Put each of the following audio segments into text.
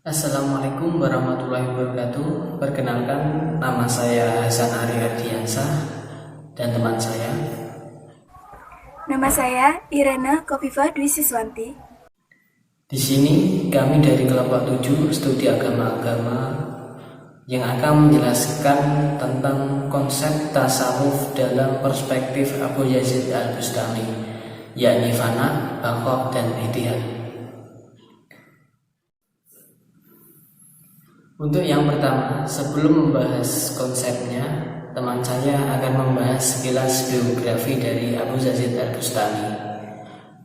Assalamualaikum warahmatullahi wabarakatuh. Perkenalkan, nama saya Hasan Ari Ardiansah dan teman saya. Nama saya Irena Kofifa Dwi Siswanti. Di sini kami dari kelompok 7 studi agama-agama yang akan menjelaskan tentang konsep tasawuf dalam perspektif Abu Yazid Al-Bustami, yakni fana, baqa, dan ittihad. Untuk yang pertama, sebelum membahas konsepnya, teman saya akan membahas sekilas biografi dari Abu Yazid Al-Bustami.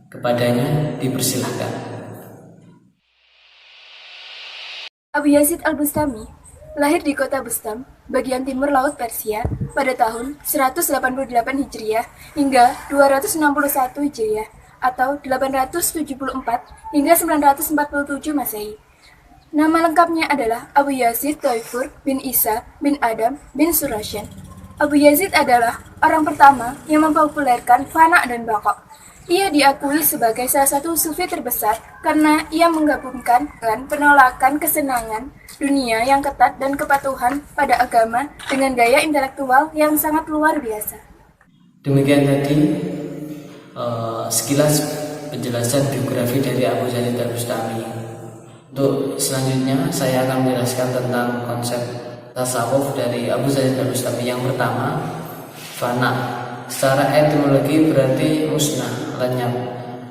Kepadanya dipersilahkan. Abu Yazid Al-Bustami lahir di kota Bustam, bagian timur Laut Persia, pada tahun 188 Hijriah hingga 261 Hijriah atau 874 hingga 947 Masehi. Nama lengkapnya adalah Abu Yazid Taifur bin Isa bin Adam bin Surasyan. Abu Yazid adalah orang pertama yang mempopulerkan fana dan baqa. Ia diakui sebagai salah satu sufi terbesar karena ia menggabungkan penolakan kesenangan dunia yang ketat dan kepatuhan pada agama dengan gaya intelektual yang sangat luar biasa. Demikian tadi sekilas penjelasan biografi dari Abu Yazid Al-Bustami. Untuk selanjutnya saya akan menjelaskan tentang konsep tasawuf dari Abu Yazid Al-Bustami. Yang pertama, fana. Secara etimologi berarti musnah, lenyap.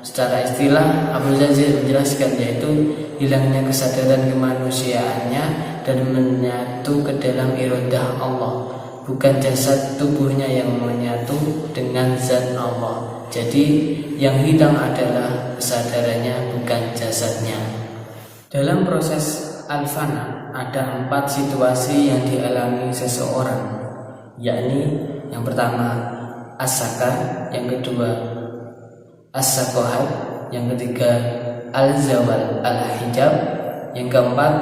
Secara istilah Abu Yazid menjelaskan yaitu hilangnya kesadaran kemanusiaannya dan menyatu ke dalam iradah Allah. Bukan jasad tubuhnya yang menyatu dengan zat Allah. Jadi yang hilang adalah kesadarannya, bukan jasadnya. Dalam proses al-fana ada 4 situasi yang dialami seseorang, yakni yang pertama as-sakar, yang kedua as-sakohat, yang ketiga al-zawal al-hijab, yang keempat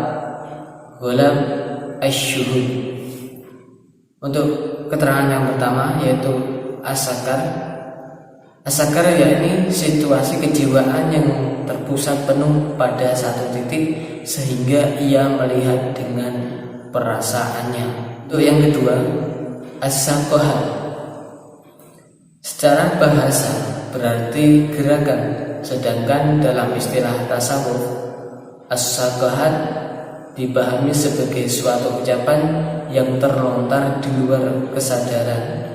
ghulam asy-syuhud. Untuk keterangan yang pertama yaitu as-sakar. As-sakar yakni situasi kejiwaan yang terpusat penuh pada satu titik sehingga ia melihat dengan perasaannya. Untuk yang kedua, as-sakohat. Secara bahasa berarti gerakan, sedangkan dalam istilah tasawuf, as-sakohat dipahami sebagai suatu ucapan yang terlontar di luar kesadaran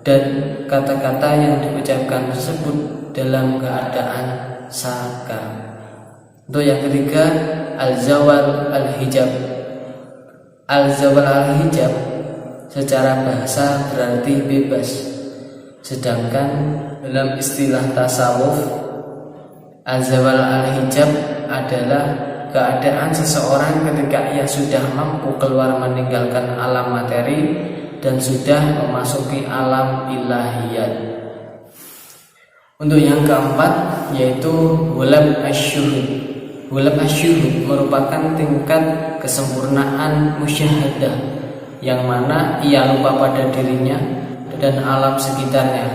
dan kata-kata yang diucapkan tersebut dalam keadaan saka. Untuk yang ketiga, al-zawal al-hijab. Al-zawal al-hijab secara bahasa berarti bebas, sedangkan dalam istilah tasawuf, al-zawal al-hijab adalah keadaan seseorang ketika ia sudah mampu keluar meninggalkan alam materi dan sudah memasuki alam ilahiyat. Untuk yang keempat yaitu ghulam asy-syuhud. Ghulam asy-syuhud merupakan tingkat kesempurnaan musyahadah yang mana ia lupa pada dirinya dan alam sekitarnya.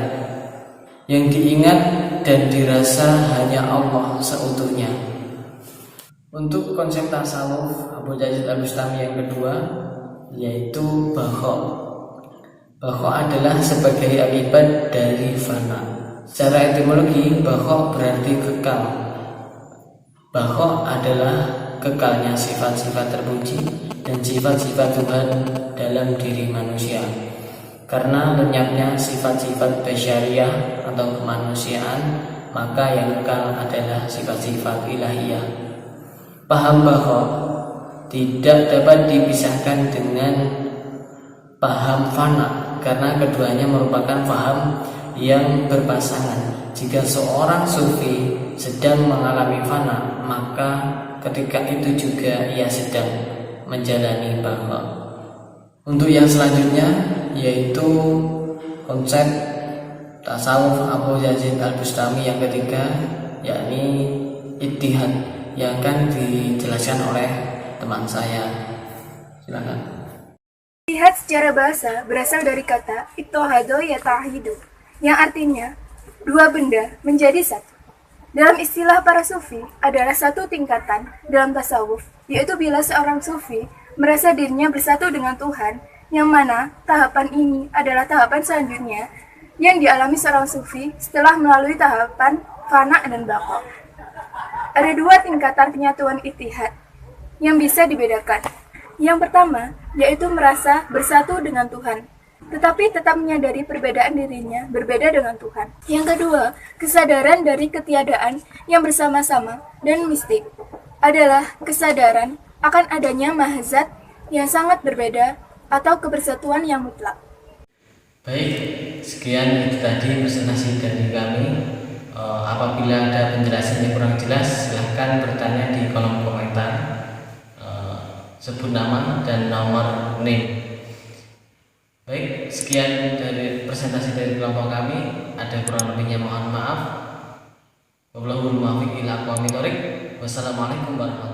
Yang diingat dan dirasa hanya Allah seutuhnya. Untuk konsep tasawuf Abu Yazid Al-Bustami yang kedua yaitu baqa. Baqa adalah sebagai akibat dari fana. Secara etimologi, baqa berarti kekal. Baqa adalah kekalnya sifat-sifat terpuji dan sifat-sifat Tuhan dalam diri manusia. Karena lenyapnya sifat-sifat basyariah atau kemanusiaan, maka yang kekal adalah sifat-sifat ilahiyah. Paham baqa tidak dapat dipisahkan dengan paham fana karena keduanya merupakan paham yang berpasangan. Jika seorang sufi sedang mengalami fana, maka ketika itu juga ia sedang menjalani baqa. Untuk yang selanjutnya yaitu konsep tasawuf Abu Yazid Al-Bustami yang ketiga, yakni ittihad, yang akan dijelaskan oleh teman saya. Silakan. Ittihad secara bahasa berasal dari kata ittahado yatahidu, yang artinya dua benda menjadi satu. Dalam istilah para sufi adalah satu tingkatan dalam tasawuf, yaitu bila seorang sufi merasa dirinya bersatu dengan Tuhan, yang mana tahapan ini adalah tahapan selanjutnya yang dialami seorang sufi setelah melalui tahapan fana dan baqo. Ada dua tingkatan penyatuan ittihad yang bisa dibedakan. Yang pertama, yaitu merasa bersatu dengan Tuhan, tetapi tetap menyadari perbedaan dirinya berbeda dengan Tuhan. Yang kedua, kesadaran dari ketiadaan yang bersama-sama dan mistik adalah kesadaran akan adanya mahazat yang sangat berbeda atau kebersatuan yang mutlak. Baik, sekian itu tadi presentasi dari kami. Apabila ada penjelasan yang kurang jelas, silahkan bertanya di kolom komentar. Sebut nama dan nomor NIM. Baik, sekian dari presentasi dari kelompok kami. Ada kurang lebihnya mohon maaf. Wassalamualaikum warahmatullahi wabarakatuh.